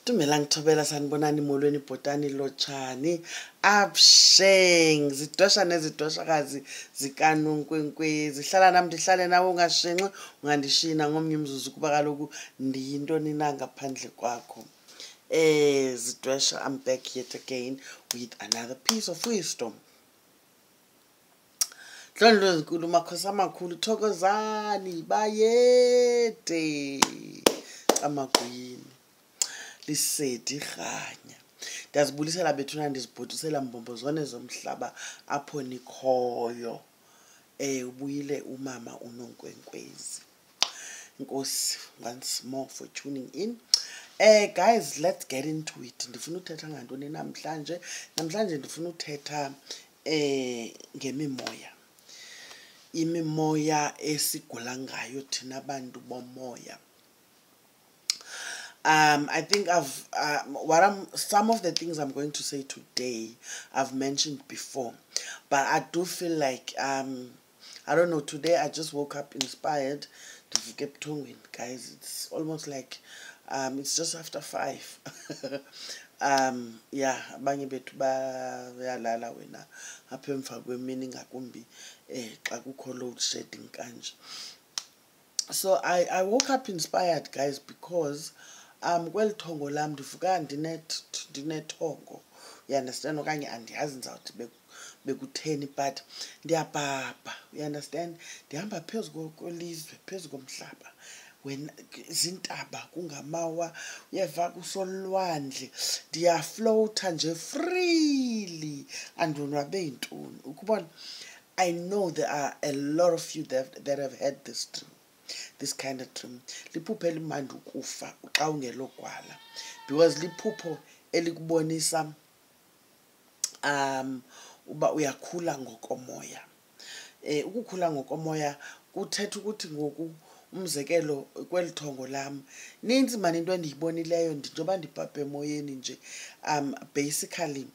Tumela ngithobela sanibonani molweni bhotani lotshani absheng zidosha nezidoshakazi zikaNonkwenkwe zihlala nami ndihlale nawe ungashenxi ungandishina ngomnye umzuzu kuba kaloku ndiyintoni na ngaphandle kwakho. Zidosha, I'm back yet again with another piece of wisdom. Dlondlo ezinkulu makhosi amakhulu thokozani bayede amagwini lisedi khanya ndiyazibulisela bethuna ndizibhodusela mbombozwane zomhlaba apho nikhoyo. Ubuyile umama uNonkwenkwezi. Nkosi once more for tuning in. Guys, let's get into it. Ndifuna uthetha ngantoni namhlanje? Namhlanje ndifuna uthetha ngemimoya. Imimoya esigula ngayo thina bantu bomoya. I think some of the things I'm going to say today I've mentioned before, but I do feel like I don't know, today I just woke up inspired to get tonguing, guys. It's almost like it's just after 5. Yeah, abanye bethu bayalala wena apha emva kwemini ngakumbi xa kukho load shedding kanje. So I woke up inspired, guys, because kweli thongo lam ndivuka ndinethongo, you understand, okanye andiyazi ndizawuthi bekutheni, but ndiyabhabha, you understand, ndihamba phezu kwelizwe, phezu komhlaba, wena zintaba kungamawa, uyeva kusolwandle, ndiyaflowutha nje freely andonwabe yintoni. Ukubona, I know there are a lot of you that have had this dream, this kind of dream. Liphupho elimandi ukufa xa ungelogwala, because liphupho elikubonisa uba uyakhula ngokomoya. Ukukhula ngokomoya kuthetha ukuthi ngoku umzekelo kweli thongo lam ninzi mani into endiyibonileyo njengoba ndibhabhe emoyeni nje. Basically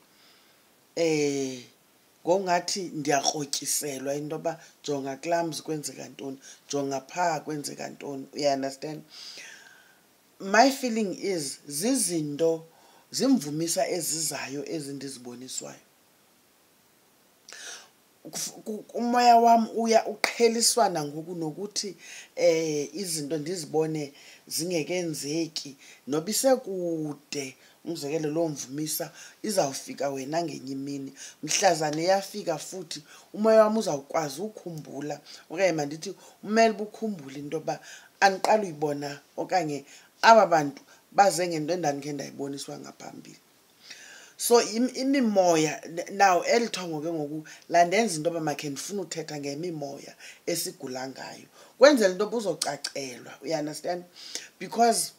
ngongathi ndiyakrotyiswa into yoba jonga kulams kwenzeka ntoni, jonga phaa kwenzeka ntoni, you understand. My feeling is zizinto zimvumisa ezizayo ezindiziboniswayo. Umoya wam uya uqheliswana ngoku nokuthi izinto ndizibone zingekenzeki, noba isekude umzekelo lo mvumisa izawufika wena ngenye imini. Mhlazane yafika futhi umoya wam uzawukwazi ukukhumbula, okanye mandithi umele bukhumbula into yoba andiqala uyibona okanye aba bantu baze ngento endandikhe ndayiboniswa ngaphambili. So imimoya now eli thongo ke ngoku landenza into yoba makhe ndifuna uthetha ngemimoya esigula ngayo, kwenzela into yoba uzocacelwa, you understand, because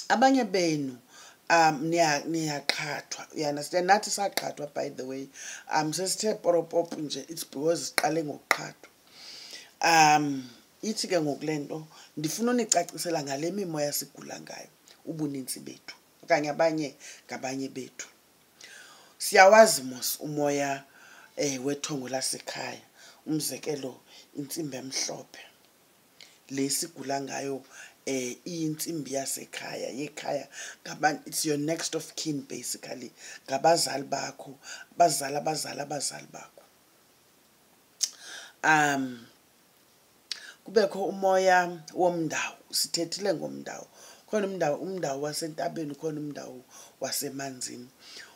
abanye benu niyaqhathwa, you understand. Nathi saqhathwa, by the way. Sesithe poropopu nje, it's because siqale ngokuqhathwa. Ithi ke ngoku le nto ndifuna unicacisela ngale mimoya sigula ngayo, ubunintsi bethu okanye abanye ngabanye bethu. Siyawazi mos umoya wethongo lasekhaya, umzekelo intsimbi emhlophe le sigula ngayo, iyintsimbi yasekhaya, yekhaya, it's your next of kin basically, ngabazali bakho, abazali bakho. Kubekho umoya womndawu, sithethile ngomndawu. Khona umndawu wasentabeni, khona umndawu wasemanzini.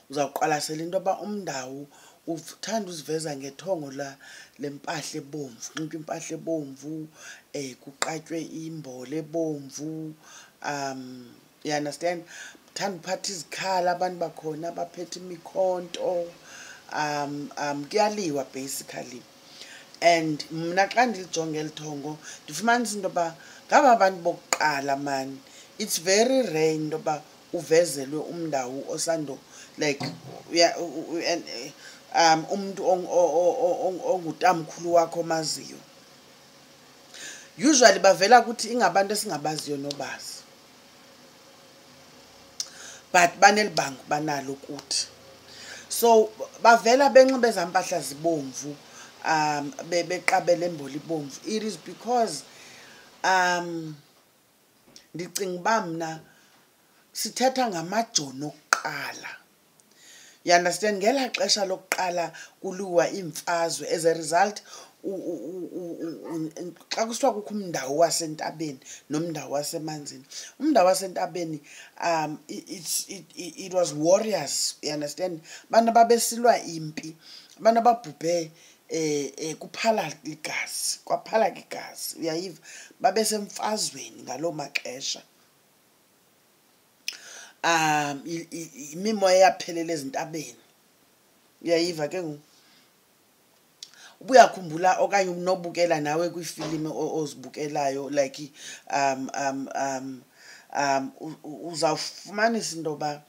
Uzawuqwalasela into yoba umndawu uthanda uziveza ngethongo lempahla ebomvu, unxiba impahla ebomvu, kuqatywe imbole ebomvu, you understand. Uthanda uphatha izikhala, abantu bakhona baphethe imikhonto, kuyaliwa basically. And mna xa ndilijonge eli thongo ndifumanisa into yoba ngaba abantu bokuqala man, it's very rare into yoba uvezelwe umndawu osando, like umuntu ongutamkhulu wakho omaziyo. Usually bavela kuthi ingabantu esingabaziyo nobazi, but banelibango banalo kuthi. So bavela benxibe zampahla zibomvu, beqabela emboli ibomvu. It is because ndicinga uba mna sithetha ngamajono okuqala. You understand? Ngela xesha lokuqala kuliwa imfazwe, as a result xa kusithiwa kukho umndawo wasentabeni nomndawo wasemanzini. Umndawo wasentabeni it was warriors, you understand? Abantu babesilwa impi, abantu ababhubhe kuphala igazi, kwaphala igazi, uyayiva? Babesemfazweni ngaloo maxesha. Imimoya yaphelela ezintabeni, uyayiva ke ngoku? Ubuyakhumbula okanye unobukela nawe kwifilimu ozibukelayo, like uzawufumanisa into yoba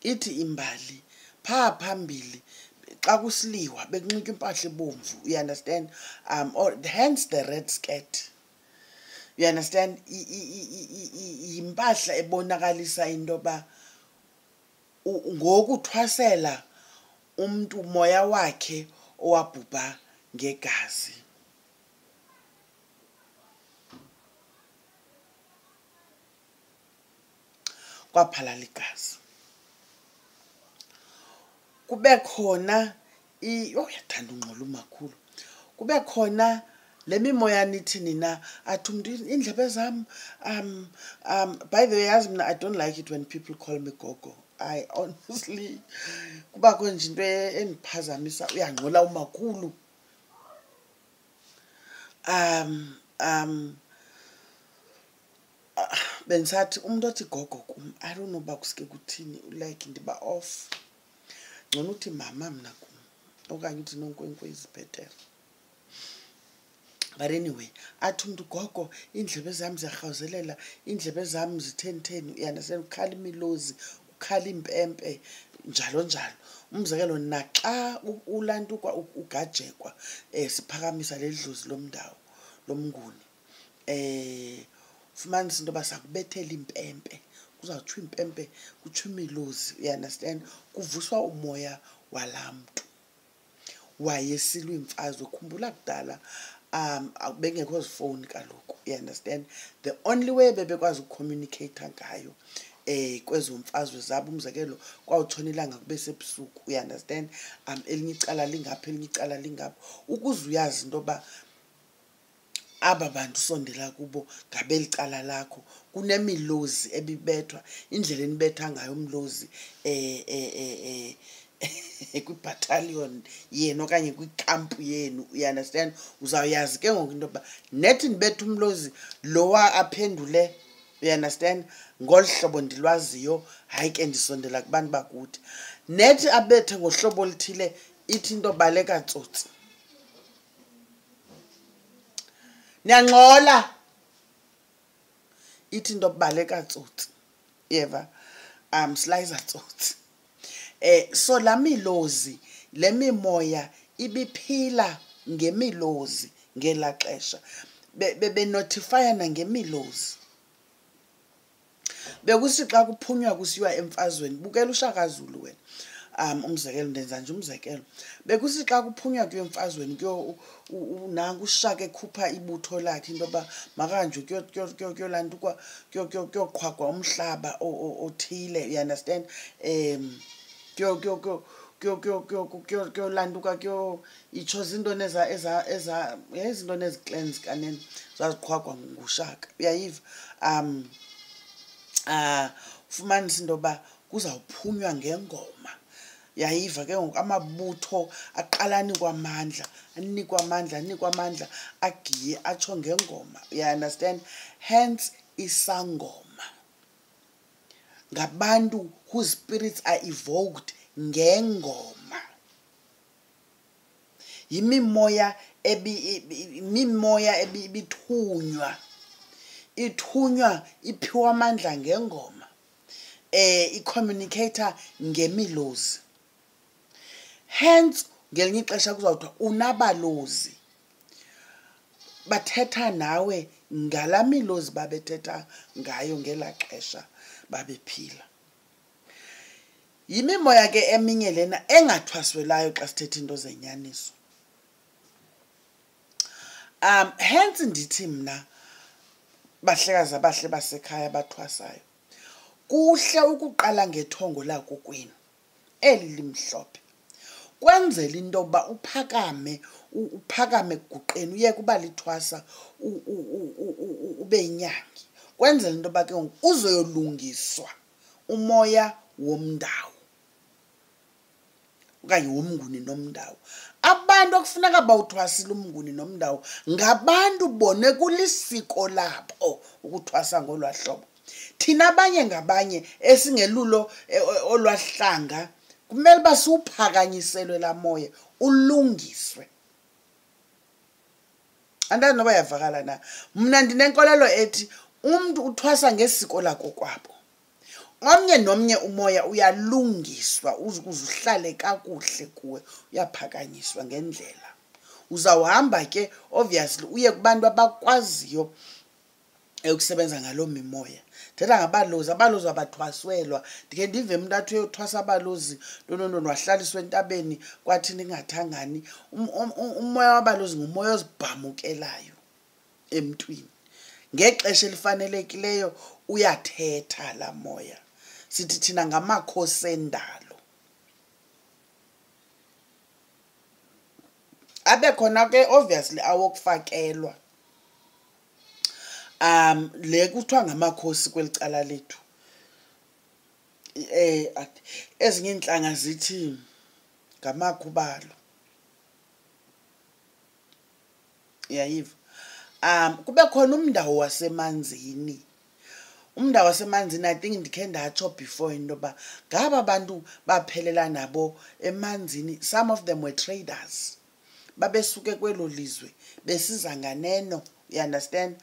ithi imbali phaa phambili xa kusiliwa bekunxitywa impahla ebomvu, you understand? Or hence the red skirt, you understand? Yimpahla ebonakalisa into yoba ngokuthwasela umntu umoya wakhe owabhubha ngegazi. Kwaphala ligazi. Kube khona yathanda ungxola umakhulu. Kube khona le mimoya nithi nina athi umntu indlebe zam by the way, yazi mina I don't like it when people call me gogo. I honestly kuba konje into endiphazamisa, uyangxola umakhulu. Bendisathi umuntu othi gogo kum, I don't know uba kusuke kuthini, like ndiba off. Ngcono uthi mama mna kum, okanye uthi nonkwenkwezi bhetere. But anyway, athi umntu gogo indlebe zam ziyarhawuzelela, indlebe zam zitheni, uyandasenza, ukhala imilozi, ukhala impempe, njalo njalo. Umzekelo naxa ulantuka ugajekwa siphakamisa le dlozi lomndawo lomnguni, fumanisa into yoba sakubethela impempe, kuzawuthiwa impempe, kuthiwa imilozi, you understand? Kuvuswa umoya walaa mntu wayesilwa imfazwe. Khumbula kudala bengekho zifowuni kaloku, you understand? The only way bebekwazi ukucommunicate ngayo kwezo mfazwe zabo, umzekelo kwawutshona ilanga kube sebusuku, you understand? Elinye icala lingapha, elinye icala lingapha, ukuze uyazi into yoba aba bantu sondela kubo ngabeli cala lakho. Kunemilozi ebibethwa, indlela enibetha ngayo umlozi kwi-battalion yenu okanye kwikampu yenu, you understand? Uzawuyazi ke ngoku into yoba nethi ndibetha umlozi lowa aphendule, you understand, ngolu hlobo ndilwaziyo, hayi ke ndisondela kubantu bakuthi. Nethi abethe ngohlobo oluthile, ithi into baleka tsotsi. Niyangxola, ithi into baleka tsotsi, yeva, slicer tsotsi. So la milozi, le mimoya ibiphila ngemilozi ngela xesha. Benotifyana ngemilozi. Bekusithi xa kuphunywa kusiwa emfazweni, bukela uShaka Zulu wena. Umzekelo ndenza nje umzekelo. Bekusithi xa kuphunywa kuyo emfazweni nangu uShaka ekhupha ibutho lakhe into yoba makanje kuyolantukwa, kuyoqhwagwa umhlaba othile, you understand? Kuyolantuka, itsho zintoni ezintoni ezi-clans kanene zaziqhwagwa nguShaka, uyayiva? Fumanisa into yoba kuzawuphunywa ngengoma, yayiva ke ngoku amabutho aqala anikwa amandla, agiye atsho ngengoma, you understand? Hence isangoma, ngabantu whose spirits are evoked ngengoma. Yimimoya ibithunywa, iphiwa amandla ngengoma, icommunicator ngemilozi. Hence ngelinye ixesha kuzawuthiwa unabalozi, bathetha nawe ngala milozi babethetha ngayo ngela xesha babephila. Yimimoya ke eminye lena engathwaswelayo xa sithetha into zenyaniso. Hence ndithi mna bahlekazi abahle basekhaya bathwasayo, kuhle ukuqala ngethongo lakho kwenu eli limhlophe kwenzela into yokuba uphakame kuqeni uye kuba lithwasa ube inyangi kwenzela into yokuba ke uzoyolungiswa umoya womndawo okanye womnguni nomndawo. Abantu okufuneka bawuthwasile umnguni nomndawo ngabantu bone kulisiko labo ukuthwasa ngolwahlobo. Thina abanye ngabanye esingelulo olwahlanga kumele basiwuphakanyiselwe la moya ulungiswe. Andazi noba yavakala na. Mna ndinenkolelo ethi umuntu uthwasa ngesiko lako kwabo. Omnye nomnye umoya uyalungiswa ukuze uhlale kakuhle kuwe uyaphakanyiswa ngendlela. Uzawuhamba ke obviously uye kubantu abakwaziyo ukusebenza ngalo mimoya. Thetha ngabalozi, abalozi abathwaswelwa. Ndike ndive umuntu athi uyothwasa abalozi ntonono wahlaliswa entabeni kwathi ningathangani. Umoya wabalozi ngumoya ozibhamukelayo emntwini. Ngexesha elifanelekileyo uyathetha la moya. Sithi thina ngamakhosi endalo. Abe khona ke obviously awokufakelwa. Le kuthiwa ngamakhosi kwelicala lethu. Ezinye inhlanga zithi ngamakhubalo. Yayiva. Kube khona umndawo wasemanzini. Umndawo wasemanzini I think ndikhe ndatsho before into yoba ngaba abantu baphelela nabo emanzini. Some of them were traders. Babesuke kwelo lizwe besiza nganeno, you understand?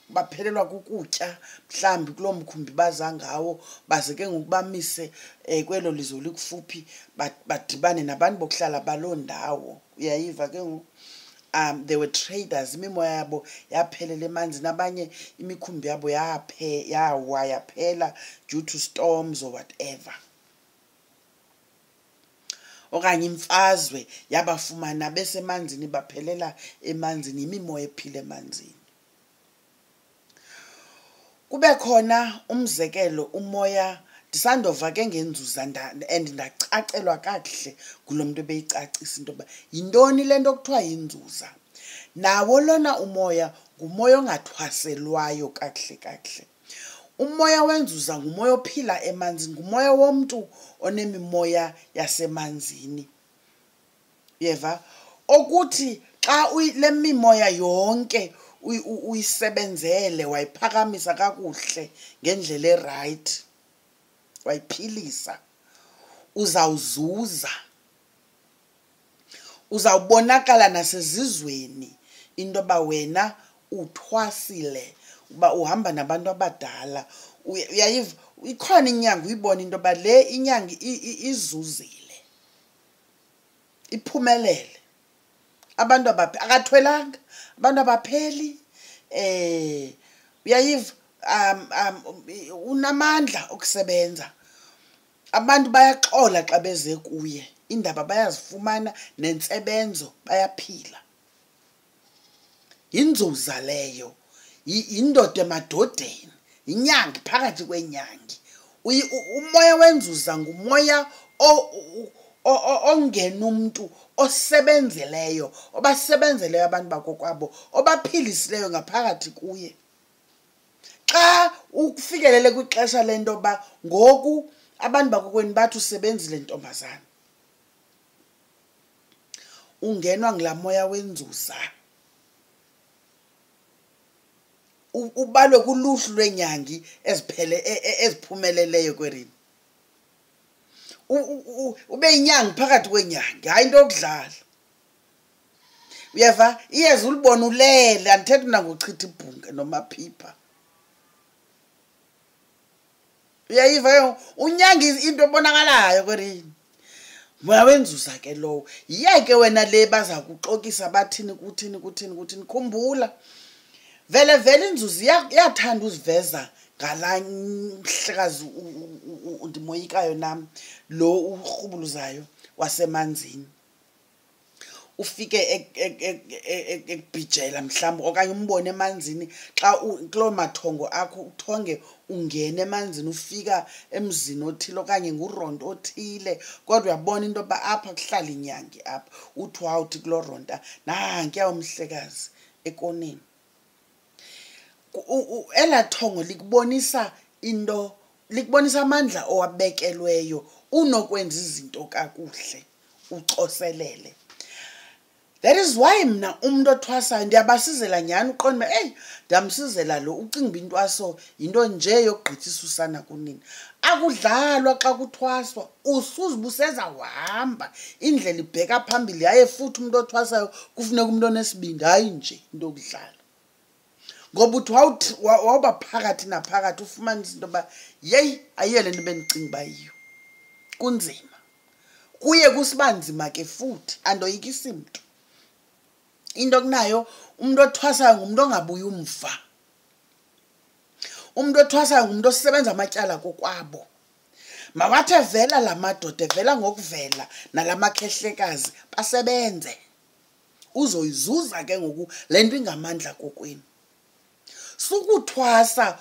Baphelelwa kukutya mhlambi kulo mkhumbi baza ngawo baze ke ngokubamise kwelo lizwe likufuphi badibane nabantu bokuhlala baloo ndawo. Uyayiva ke ngoku they were traders. Imimoya yabo yaphelela emanzini, abanye imikhumbi yabo yaphela due to storms or whatever. Okanye imfazwe yabafumana besemanzini baphelela emanzini, imimoya ephila emanzini. Kube khona umzekelo umoya ndisandova ke ngenzuza and ndacacelwa kakuhle kulo muntu ebeyicacisa into yoba yintoni le nto kuthiwa yinzuza. Nawo lona umoya ngumoya ongathwaselwayo kakuhle. Umoya wenzuza ngumoya ophila emanzini, ngumoya womntu onemimoya yasemanzini. Yeva okuthi xa le mimoya yonke uyisebenzele wayiphakamisa kakuhle ngendlela eright wayiphilisa uzawuzuza. Uzawubonakala nasezizweni into yoba wena uthwasile, uba uhamba nabantu abadala. Uyayiva ikhona inyanga uyibona into yoba le inyanga izuzile, iphumelele. Abantu akathwelanga, abantu abapheli. Uyayiva unamandla okusebenza. Abantu bayaxola xa beze kuye, indaba bayazifumana nentsebenzo bayaphila. Yinzuza leyo, yindoda emadodeni, inyangi phakathi kwenyangi. Umoya wenzuza ngumoya ongena umuntu osebenzeleyo, obasebenzeleyo abantu bakokwabo, obaphilisileyo ngaphakathi kuye. Xa ufikelele kwixesha lento yoba ngoku abantu bakokweni bathi usebenzile ntombazana, ungenwa ngulaa moya wenzuza. Ubalwe kuluhlu lwenyangi eziphumeleleyo kwerini. Ube inyangi phakathi kwenyangi, hayi into yokudlala. Uyeva iyeza ulibona ulele, andithethi nangochitha ibhunga nomaphipha. Uyayiva unyangi into ebonakalayo kwerini. Moya wenzuza ke lowo. Yeke wena le baza kuxokisa bathini kuthini. Khumbula vele inzuzi yathanda uziveza ngala mhlekazi ndimoyikayo nami lo urhubuluzayo wasemanzini. ufike ekubhijela mhlawumbe okanye umbone emanzini xa kulo mathongo akho uthonge ungena emanzini ufika emzini othile okanye nguronto othile kodwa uyabona into yoba apha kuhlala inyange apha uthi wawuthi kulo ronta nankuya umhlekazi ekoneni ela thongo likubonisa amandla owabekelweyo unokwenza izinto kakuhle ucoselele. That is why mina umuntu othwasayo ndiyabasizela nyani uqonda ndiyamsizela lo ucinga into aso into nje yokugqithisa usana kunini akudlalwa xa kuthwaswa usuzibuseza wahamba indlela ibheka phambili yaye futhi umuntu othwasayo kufuneka umuntu onesibindi hayi nje into okudlala ngoba uthi wawuba phakathi naphakathi ufumanisa into yoba yeyi ayiyo le nto bendicinga uba yiyo kunzima kuye kusibanzima ke futhi andoyikisi mntu into kunayo umuntu othwasayo ngumuntu ongabuyi umva umuntu othwasayo ngumuntu osebenza amatyala kokwabo mawathi evela la madoda evela ngokuvela nalamakhehlekazi basebenze uzoyizuza ke ngoku le nto ingamandla kokwenu sukuthwasa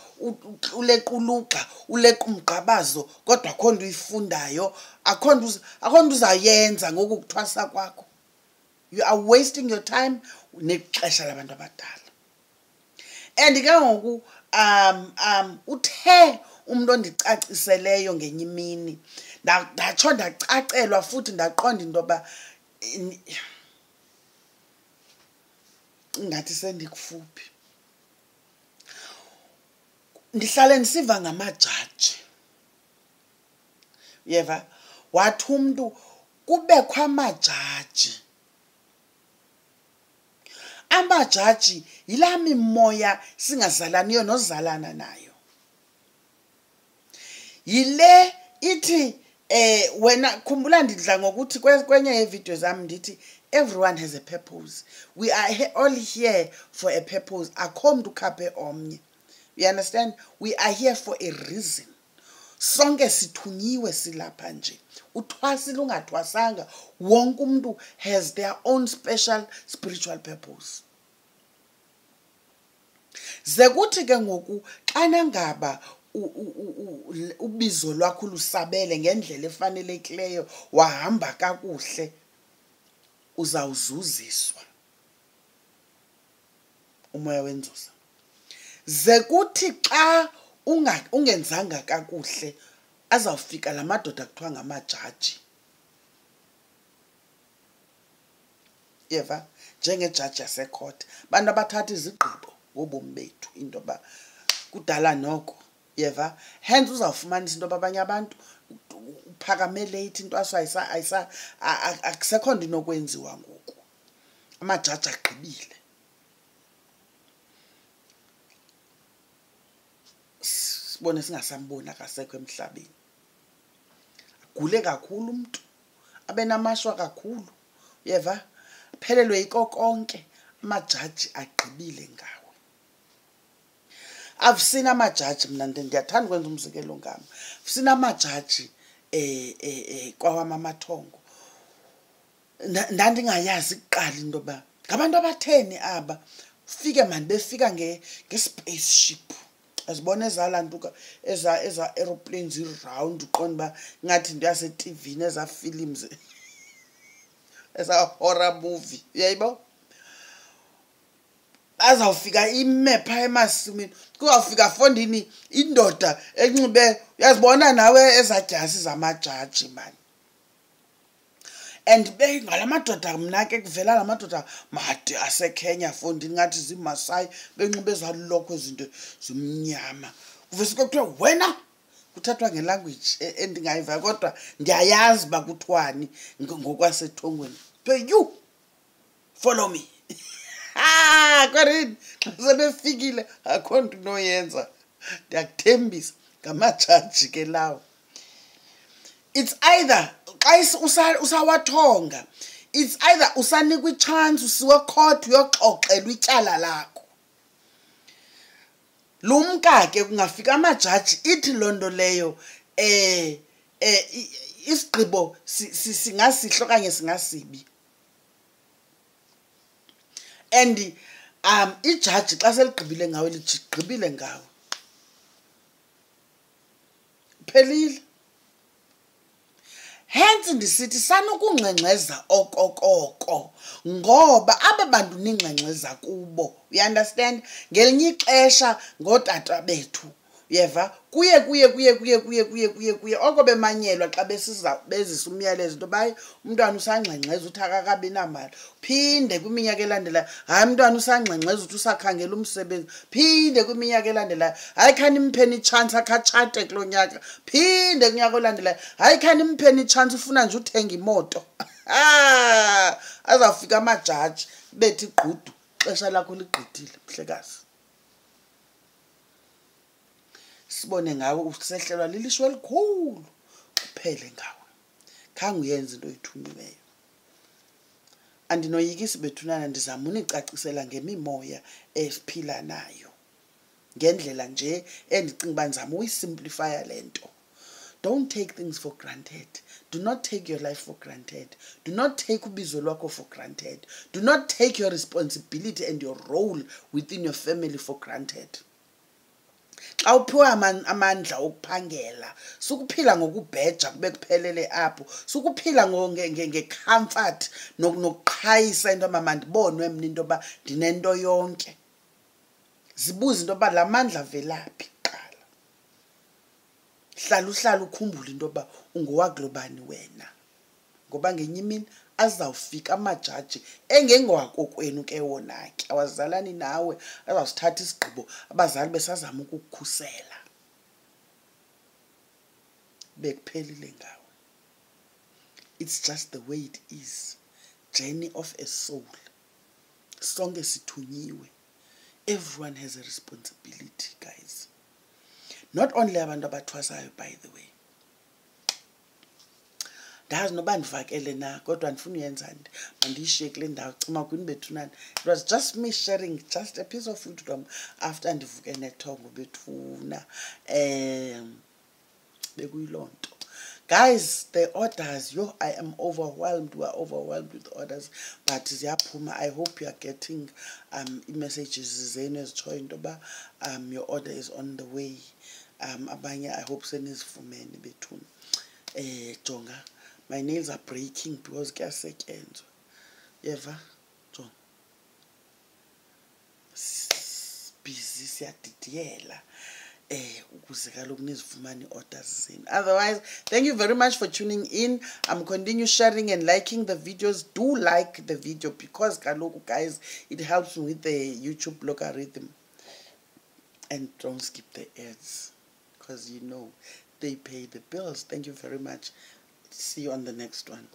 ulequluqa uleqa umgqabazo kodwa akho nto uyifundayo akho nto uzayenza ngoku kuthwasa kwakho. You are wasting your time nexesha labantu abadala. And ke ngoku uthe umuntu ondicaciseleyo ngenye imini ndatsho ndacacelwa futhi ndaqonda into yoba ngathi sendikufuphi ndihlale ndisiva ngamajaji yeva wathi umntu kubekho amajaji yilaa mimoya singazalaniyo nozalana nayo yile ithi wena khumbula ndidla ngokuthi kwenye yeevidiyo zami ndithi everyone has a purpose. We are all here for a purpose. Akho mntu khaphe omnye. You understand? We are here for a reason. Sonke sithunyiwe silapha nje. Uthwasile ungathwasanga wonke umuntu has their own special spiritual purpose. Zekuthi ke ngoku xana ngaba ubizo lwakho lusabele ngendlela efanelekileyo wahamba kakuhle uzawuzuziswa umoya wenzuza. Zekuthi xa ungenzanga kakuhle azawufika la madoda kuthiwa ngamajaji. Yeva njengejaji yasecourt bantu abathatha izigqibo ngobomi bethu into ba kudala noko yeva hence uzawufumanisa into abanye abantu uphakamele ithi into aso akusekho nto inokwenziwa ngoku amajaji agqibile. Sibone singasamboni akasekho emhlabeni agule kakhulu umuntu abe namashwa kakhulu yeva aphelelwe yiko konke amajaji agqibile ngawe. I've seen amajaji mina ndiyathanda ukwenza umzekelo ngami. I've seen amajaji kwawama amathongo ndandingayazi kuqala into ba ngabantu abatheni aba fike manje befika nge-spaceship azibona ezalantuka eza aeroplanes round uqonda ba ngathi into yase TV neza films eza horror movie uyayibo azawufika imepha emasimini kuzawufika fondini indoda enxibe uyazibona nawe ezadyasi zamajaji man and bengalamadoda mna ke kuvela lamadoda made aseKenya fondini ngathi ziMaasai benxibe ezalokho izinto zimnyama kuvese kuthiwa wena kuthathwa ngelanguage endingayiva kodwa ndiyayazi ba kuthwani ngokwasethongweni but you follow me kwarini sebefikile akho nto noyenza ndiyakuthembisa ngamajaji ke lawo. It's either xa usawathonga it's either usanikwa ichance usiwe court uyoxoxelwa ityala lakho lumka ke kungafika amajaji ithi lonto leyo isigqibo singasihlo kanye singasibi and ijaji xa seligqibile ngawe ligqibile ngawe phelile. Hence ndisithi sanukungxengxeza okokoko ngoba aba bantu ningxengxeza kubo, you understand, ngelinye ixesha ngootata bethu, yeva, kuye oko bemanyelwa xa bezisa umyalezo into bayi umntwana usangxengxeza uthi akakabi namali, phinde kwiminyaka elandelayo hayi umntwana usangxengxeza uthi usakhangela umsebenzi, phinde kwiminyaka elandelayo hayi khani impheni chance akhatshate kulo nyaka, phinde kunyaka olandelayo hayi khani impheni chance ufuna nje uthenga imoto. Azawufika amajaji bethi gqudu ixesha lakho ligqithile mhlekazi, sibone ngawe usehlelwa lilishwa elikhulu kuphele ngawe, khange uyenze into oyithunyiweyo. Andinoyikisi bethunana, ndizama unicacisela ngemimoya esiphila nayo ngendlela nje endicinga uba ndizama uyisimplifya le nto. Don't take things for granted. Do not take your life for granted. Do not take ubizo lwakho for granted. Do not take your responsibility and your role within your family for granted. Xa uphiwa amandla okuphangela sukuphila ngokubheja kube kuphelele apho, sukuphila ngecomfort nokuqhayisa into mama ndibonwe mna into yoba ndinento yonke. Zibuze into yoba la mandla avelaphi qala. Hlala ukhumbule into yoba ungowakulobani wena, ngoba ngenye imini azawufika amajaji engengowakokwenu ke wona ke awazalani nawe, azawusithatha isigqibo abazali besazama ukukukhusela bekuphelile ngawe. It's just the way it is. Journey of a soul. Sonke sithunyiwe. Everyone has a responsibility, guys. Not only abantu abathwasayo, by the way. Ndazi noba ndivakele na kodwa ndifuna uyenzani mandiyishiye kule ndawo cima kwini bethunana. It was just me sharing just a piece of food from after ndivuke nethongo bethuna bekuyiloo nto. Guys, the orders, I am overwhelmed. We are overwhelmed with orders, but ziyaphuma. I hope you are getting messages zenu ezitshoyo into yoba your order is on the way. Abanye I hope senizifumene bethuna. Jonga, my nails are breaking because kuyasetyenzwa. Yeva, jonga. Busy siyadidiyela. Otherwise, thank you very much for tuning in. Continue sharing and liking the videos. Do like the video because guys, it helps me with the YouTube logarithm. And don't skip the ads because you know they pay the bills. Thank you very much. See you on the next one.